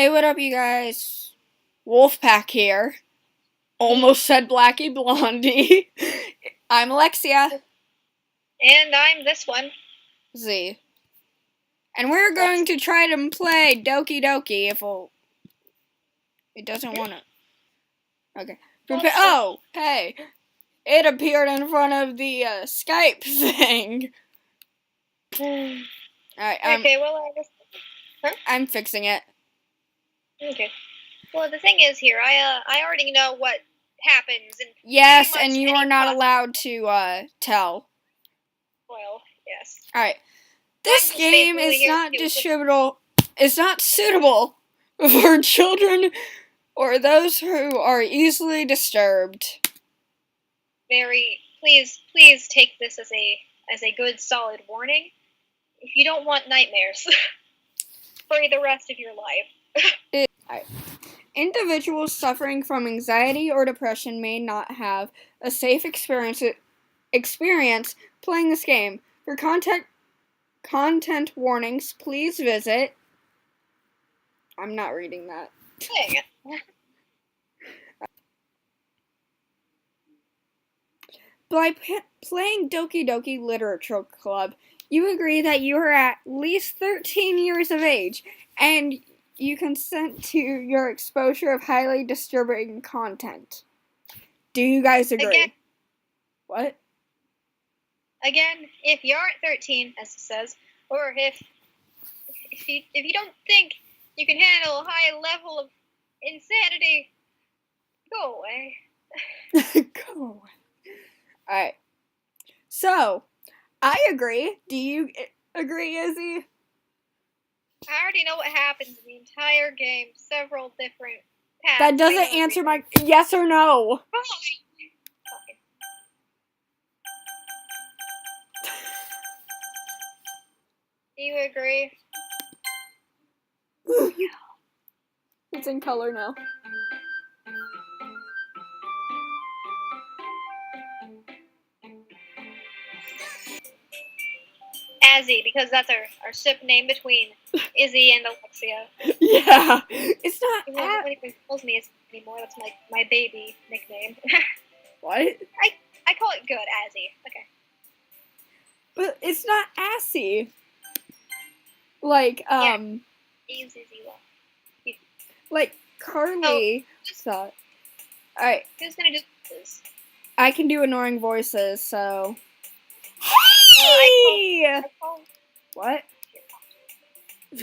Hey, what up, you guys? Wolfpack here. Almost said Blackie Blondie. I'm Alexia. And I'm this one. Z. And we're going to try to play Doki Doki if it doesn't want to. Okay. Oh, hey. It appeared in front of the Skype thing. Alright, okay, well, I guess... Huh? I'm fixing it. Okay. Well, the thing is here, I already know what happens. Yes, and you are not allowed to tell. Well, yes. Alright. This game is not distributable. It's not suitable for children or those who are easily disturbed. Please take this as a good solid warning. If you don't want nightmares for the rest of your life. Individuals suffering from anxiety or depression may not have a safe experience playing this game. For content warnings, please visit... I'm not reading that. By playing Doki Doki Literature Club, you agree that you are at least 13 years of age, and you consent to your exposure of highly disturbing content. Do you guys agree? Again, what? Again, if you aren't 13, as it says, or if you don't think you can handle a high level of insanity, go away. Go away. Alright. So, I agree. Do you agree, Izzy? I already know what happens in the entire game. Several different paths. That doesn't answer my yes or no. Fine. Do you agree? It's in color now. Azzy, because that's our ship name between Izzy and Alexia. Yeah, it's not. Nobody even calls me Izzy anymore. That's my baby nickname. What? I call it good, Azzy. Okay. But it's not assy. Like Izzy. Like Carly thought. Alright. Who's gonna do this? I can do annoying voices, so. I call what?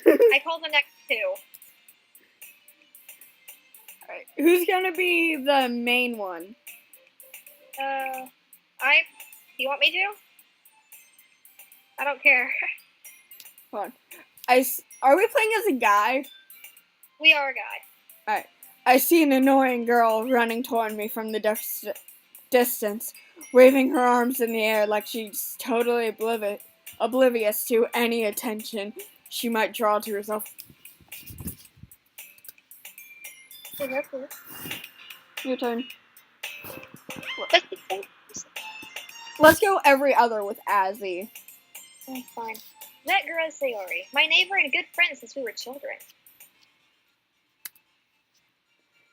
I call the next two. Alright. Who's gonna be the main one? Do you want me to? I don't care. Hold on. Are we playing as a guy? We are a guy. Alright. I see an annoying girl running toward me from the distance, waving her arms in the air like she's totally oblivious to any attention she might draw to herself. Your turn. Let's go every other with Azzy. Fine. Met girl is Sayori, my neighbor and a good friend since we were children.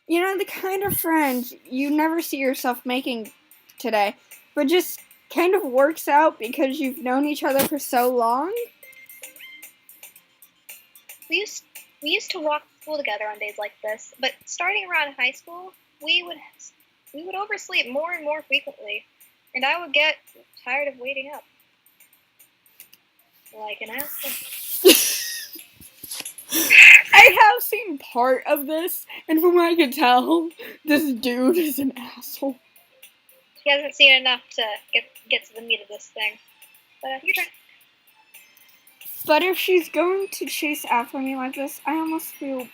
You know, the kind of friend you never see yourself making today, but just kind of works out because you've known each other for so long? We used to walk to school together on days like this, but starting around high school, we would oversleep more and more frequently, and I would get tired of waiting up. Like an asshole. I have seen part of this, and from what I can tell, this dude is an asshole. He hasn't seen enough to get to the meat of this thing. But your turn. But if she's going to chase after me like this, I almost feel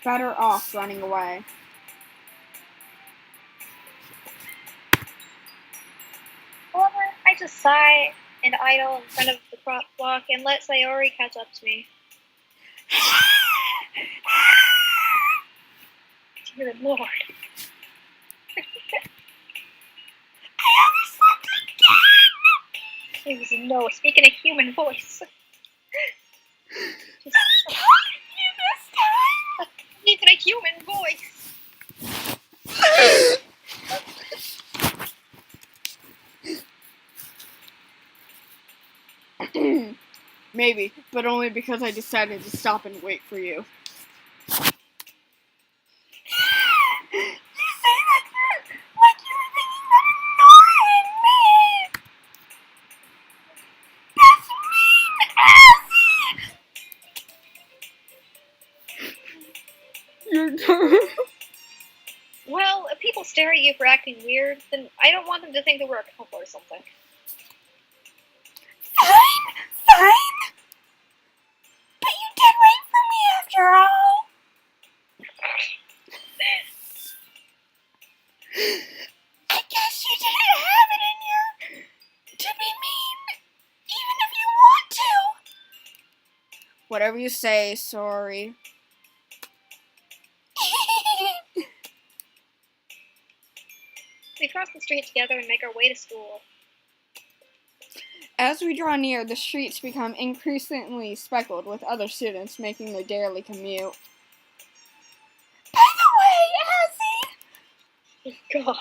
better off running away. However, I just sigh and idle in front of the crop block and let Sayori catch up to me. Dear Lord. I overslept again! Please, no, speak in a human voice. I'm talking to you this time! human voice. Maybe, but only because I decided to stop and wait for you. You say that like you were thinking about ignoring me! That's mean, Assy! You're Well, if people stare at you for acting weird, then I don't want them to think that we're a couple or something. Fine, fine. But you did wait for me after all. I guess you didn't have it in you to be mean, even if you want to. Whatever you say, sorry. We cross the street together and make our way to school. As we draw near, the streets become increasingly speckled with other students making their daily commute. By the way, Azzy! God.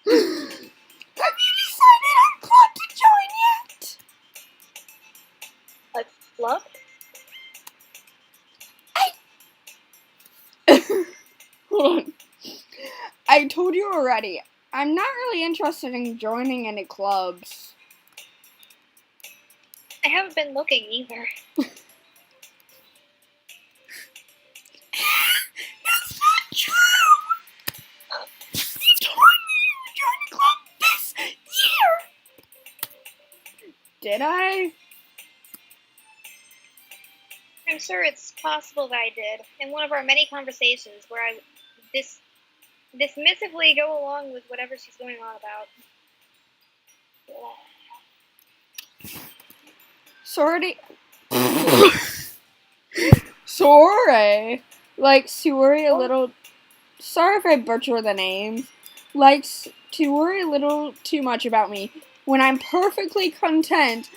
Have you decided on club to join yet? A club? Hold on. I told you already, I'm not really interested in joining any clubs. I haven't been looking either. That's not true! You told me you would join a club this year! Did I? I'm sure it's possible that I did, in one of our many conversations where I dismissively go along with whatever she's going on about. Sorry. Sorry. Like, to worry a little. Sorry if I butcher the name. Likes to worry a little too much about me when I'm perfectly content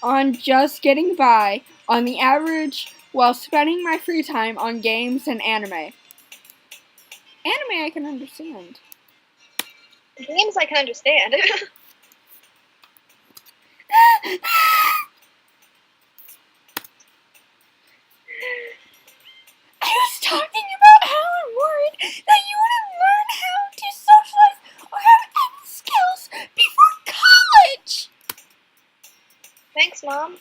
on just getting by on the average while spending my free time on games and anime. Anime I can understand. Games I can understand. I was talking about how I'm worried that you wouldn't learn how to socialize or have any skills before college. Thanks, Mom.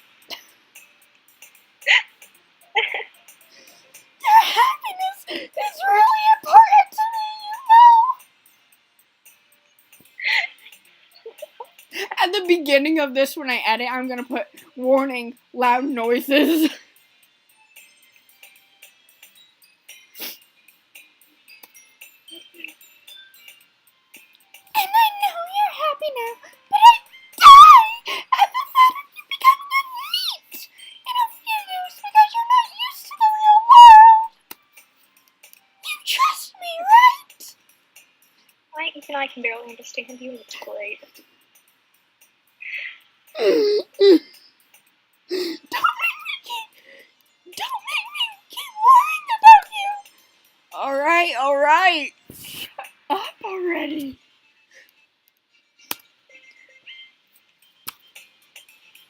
Your happiness is really important to me, you know. At the beginning of this, when I edit, I'm gonna put warning, loud noises. And I know you're happy now, but I die at the thought of you becoming a NEET in a few years because you're not used to the real world. You trust me, right? Even I can barely understand you, and it's great. Don't make me keep worrying about you. All right. Shut up already.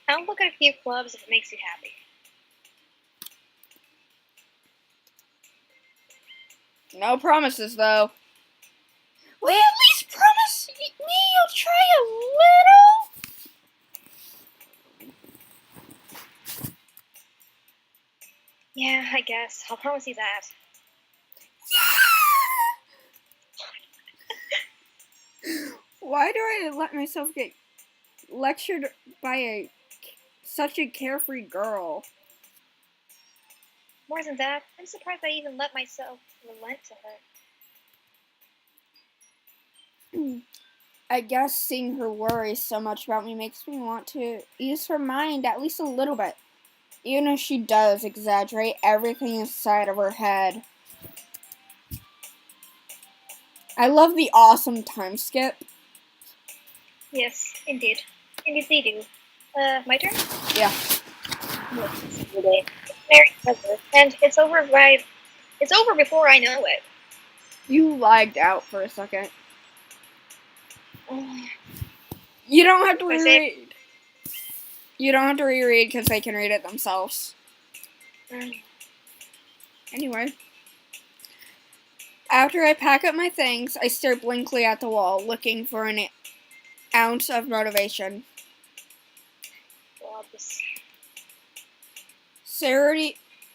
I'll look at a few clubs if it makes you happy. No promises, though. Will you at least promise me you'll try a little? Yeah, I guess. I'll promise you that. Yeah! Why do I let myself get lectured by such a carefree girl? More than that, I'm surprised I even let myself relent to her. I guess seeing her worry so much about me makes me want to ease her mind at least a little bit. Even if she does exaggerate everything inside of her head. I love the awesome time skip. Yes, indeed. Indeed they do. My turn? Yeah. Very clever. And it's over before I know it. You lagged out for a second. You don't have to reread. You don't have to reread because they can read it themselves. Anyway. After I pack up my things, I stare blankly at the wall, looking for an ounce of motivation.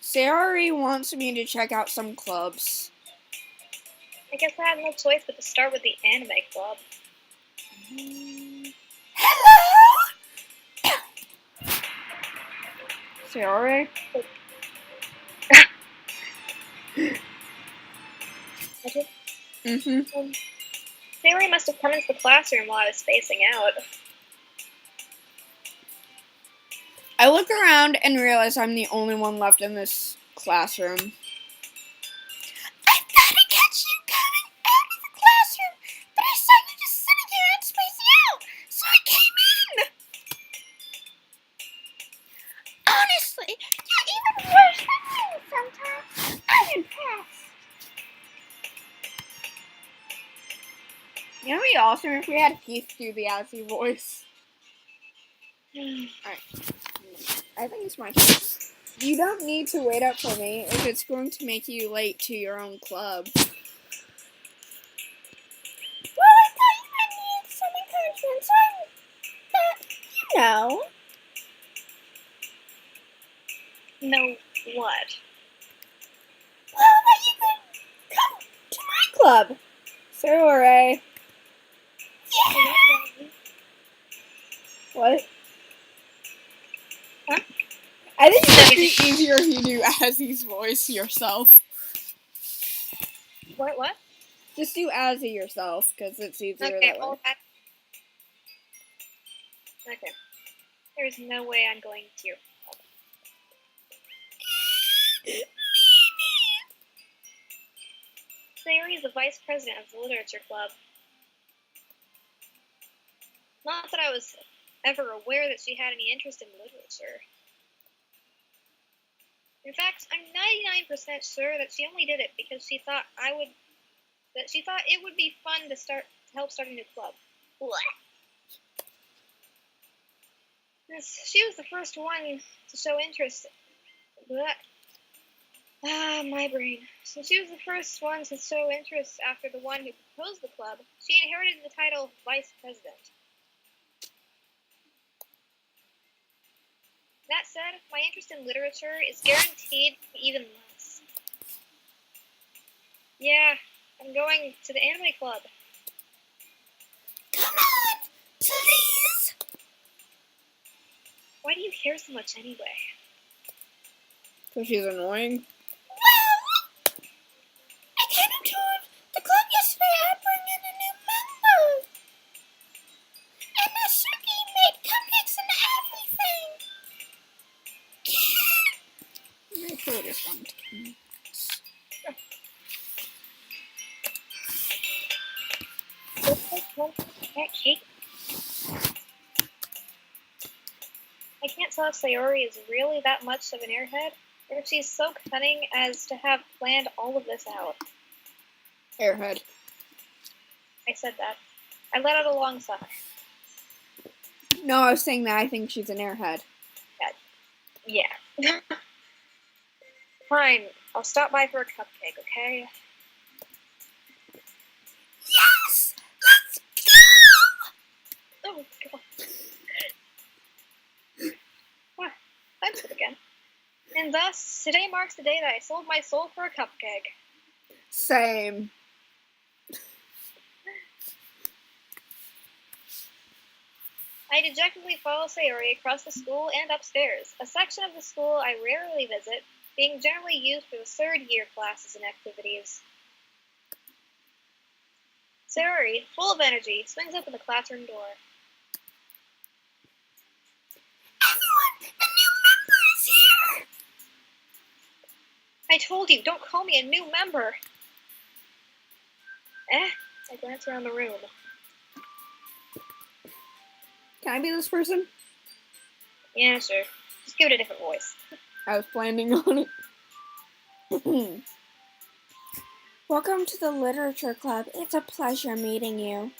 Sayori wants me to check out some clubs. I guess I had no choice but to start with the anime club. Hello! Sayori? Mm-hmm. Sayori must have come into the classroom while I was spacing out. I look around and realize I'm the only one left in this classroom. I thought I catch you coming out of the classroom, but I saw you just sitting here and spacing out, so I came in. Honestly, you're even worse than me sometimes. I'm impressed. You know, it'd be awesome if we had Keith do the Azzy voice. Alright. I think it's my turn. You don't need to wait up for me if it's going to make you late to your own club. Well, I thought you might need some encouragement, so you know. No, what? Well, that you could come to my club. Sayori. Yeah. What? Huh? I think it would be easier if you do Azzy's voice yourself. What? Just do Azzy yourself, because it's easier that way. Okay. There's no way I'm going to your club. Sayori is the vice president of the literature club. Not that I was ever aware that she had any interest in literature. In fact, I'm 99% sure that she only did it because she thought it would be fun to help start a new club. What? She was the first one to show interest. My brain. Since she was the first one to show interest after the one who proposed the club, she inherited the title vice president. That said, my interest in literature is guaranteed to be even less. Yeah, I'm going to the anime club. Come on, please. Why do you care so much anyway? Because she's annoying. Well, I came to the club yesterday. I bring in a new member. And Nasuki made cupcakes and everything. My throat is something. That cake? I can't tell if Sayori is really that much of an airhead, or if she's so cunning as to have planned all of this out. Airhead. I said that. I let out a long sigh. No, I was saying that I think she's an airhead. Yeah. Fine, I'll stop by for a cupcake, okay? Yes! Let's go! Oh, God. I'm good again. And thus, today marks the day that I sold my soul for a cupcake. Same. I dejectedly follow Sayori across the school and upstairs, a section of the school I rarely visit, being generally used for the third-year classes and activities. Sayori, full of energy, swings open the classroom door. Everyone, a new member is here! I told you, don't call me a new member! I glance around the room. Can I be this person? Yeah, sure. Just give it a different voice. I was planning on it. Welcome to the Literature Club. It's a pleasure meeting you.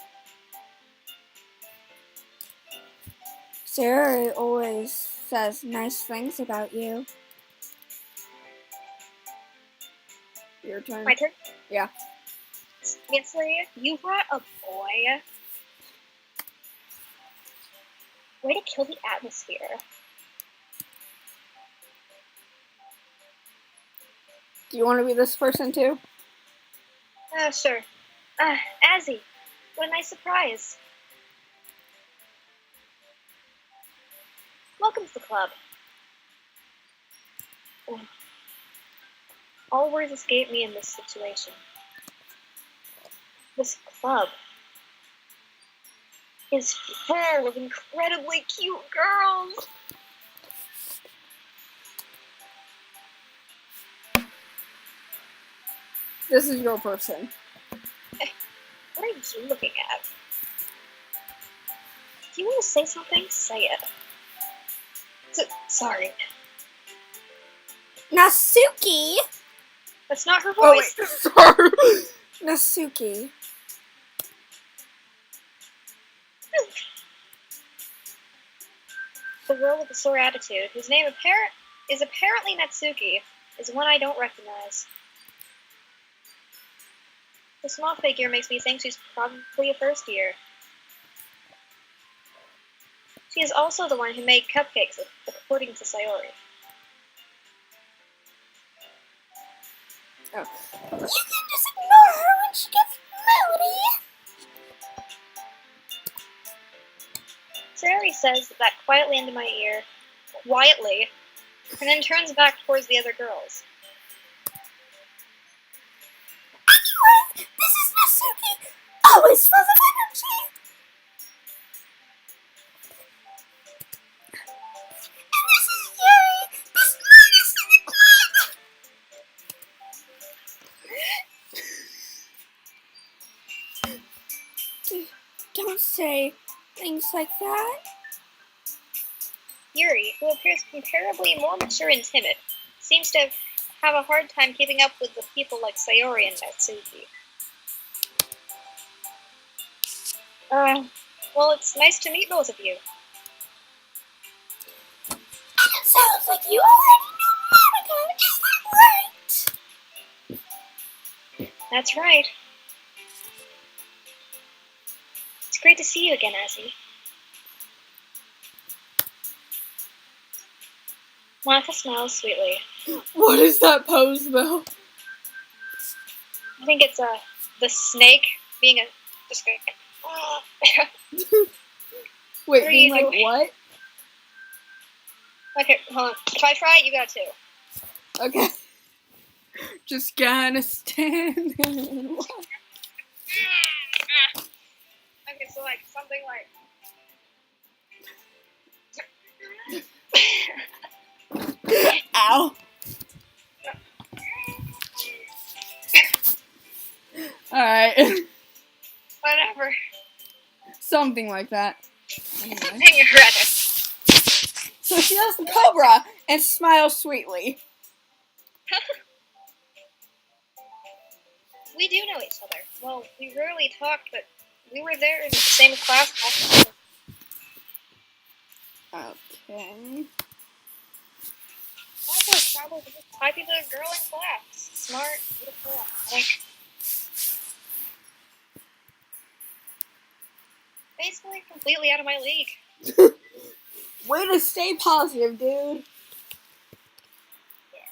Sayori always says nice things about you. Your turn. My turn? Yeah. Seriously, you brought a boy? Way to kill the atmosphere. Do you want to be this person too? Sure. Azzy, what a nice surprise. Welcome to the club. All words escape me in this situation. This club is full of incredibly cute girls. This is your person. What are you looking at? Do you want to say something? Say it. Sorry. Natsuki! That's not her Oh, voice. wait. Sorry. Natsuki. The girl with the sore attitude, whose name is apparently Natsuki, is one I don't recognize. The small figure makes me think she's probably a first year. She is also the one who made cupcakes, according to Sayori. Oh. You can just ignore her when she gets moody. Sayori says that quietly into my ear, and then turns back towards the other girls. Anyway, this is Natsuki, always full of energy. And this is Yuri, the smartest in the club. Don't say things like that. Yuri, who appears comparably more mature and timid, seems to have a hard time keeping up with the people like Sayori and Natsuki. Well, it's nice to meet both of you. And it sounds like you already know Monica, is that right? That's right. It's great to see you again, Azzy. Monica smiles sweetly. What is that pose, though? I think it's the snake being just going. Wait, being like what? Okay, hold on. If I try it, you got two. Okay. Just gonna stand and watch. Okay, so like something like. Ow. Alright. Whatever. Something like that. Anyway. Then you're ready. So she does the cobra and smiles sweetly. We do know each other. Well, we rarely talk, but we were there in the same class last year. Okay. Monica was probably the most popular girl in class. Smart, beautiful, athletic. Basically, completely out of my league. Way to stay positive, dude. Yeah.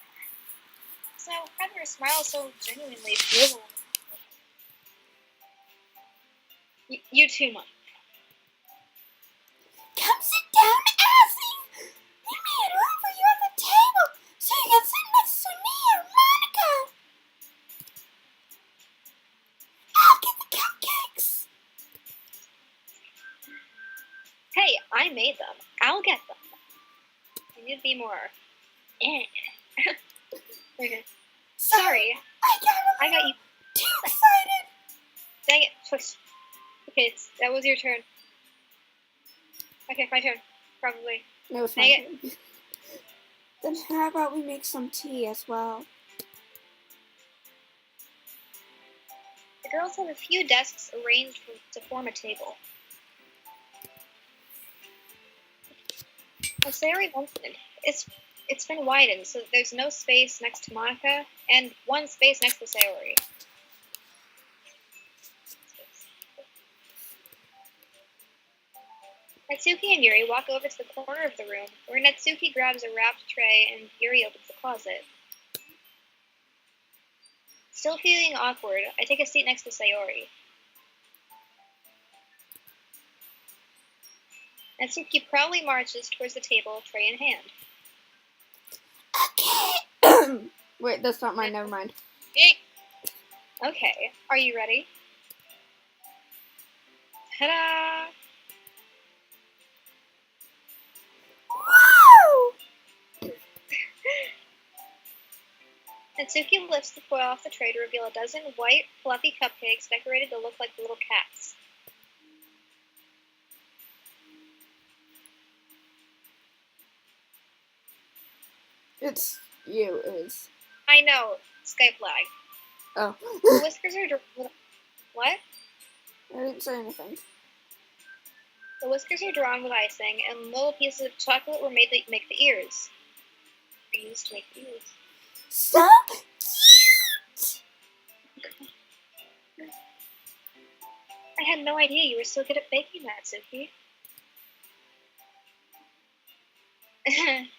So, Heather smiles so genuinely beautiful. You too, Mom. Come sit down, Azzy. We made room for you at the table so you can sit next to me or Monica. I'll get the cupcakes. Hey, I made them. I'll get them. I need to be more. Okay. Sorry. I got you. Too excited. Dang it. Push. Okay, that was your turn. Okay, my turn. Probably. No, it's Dang not. Then how about we make some tea as well? The girls have a few desks arranged to form a table. As I already mentioned, it's been widened, so there's no space next to Monica, and one space next to Sayori. Natsuki and Yuri walk over to the corner of the room, where Natsuki grabs a wrapped tray and Yuri opens the closet. Still feeling awkward, I take a seat next to Sayori. Natsuki proudly marches towards the table, tray in hand. Okay. Wait, that's not mine. Never mind. Okay, are you ready? Ta-da! Woo! Natsuki lifts the foil off the tray to reveal a dozen white, fluffy cupcakes decorated to look like little cats. It's you, is. I know, Skype lag. Oh. The whiskers are what? I didn't say anything. The whiskers are drawn with icing, and little pieces of chocolate were made to make the ears. Are used to make the ears. So cute! I had no idea you were so good at baking, Natsuki.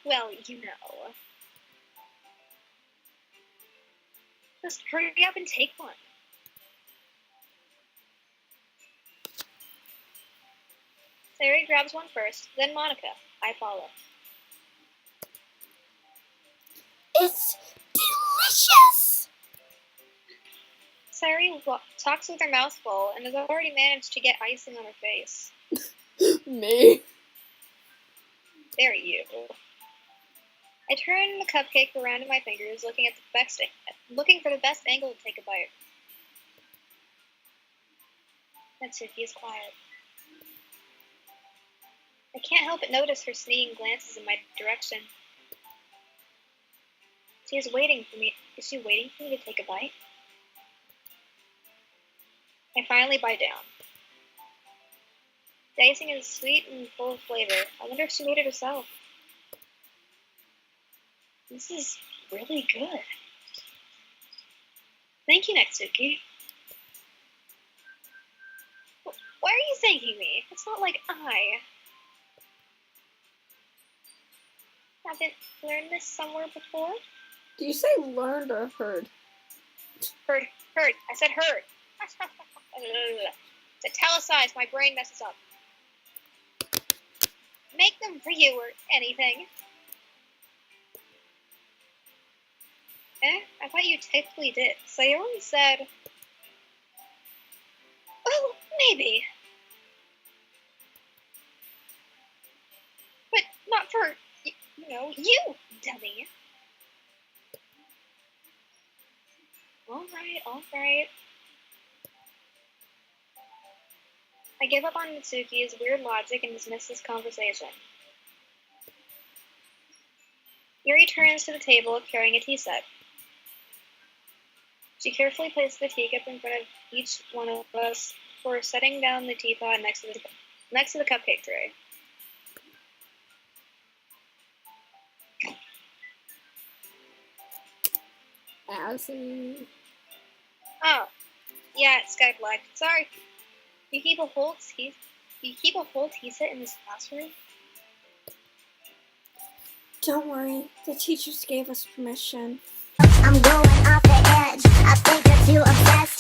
Well, you know. Just hurry up and take one. Sayori grabs one first, then Monica. I follow. It's delicious! Sayori talks with her mouth full and has already managed to get icing on her face. Me. Very you. I turn the cupcake around in my fingers, looking for the best angle to take a bite. Natsuki is quiet. I can't help but notice her sneaking glances in my direction. She is waiting for me. Is she waiting for me to take a bite? I finally bite down. The icing is sweet and full of flavor. I wonder if she made it herself. This is really good. Thank you, Natsuki. Why are you thanking me? It's not like I haven't learned this somewhere before. Do you say learned or heard? Heard. I said heard. It's italicized. My brain messes up. Make them for you or anything. I thought you technically did. Sayori said, oh, maybe. But not for, you, dummy. All right. I give up on Natsuki's weird logic and dismiss this conversation. Yuri turns to the table carrying a tea set. She carefully places the teacup in front of each one of us before setting down the teapot next to the cupcake tray. Assy. Oh, yeah, it's Skype lag. Sorry. You keep a whole tea set in this classroom? Don't worry, the teachers gave us permission. I'm going off the edge. I think you're too obsessed.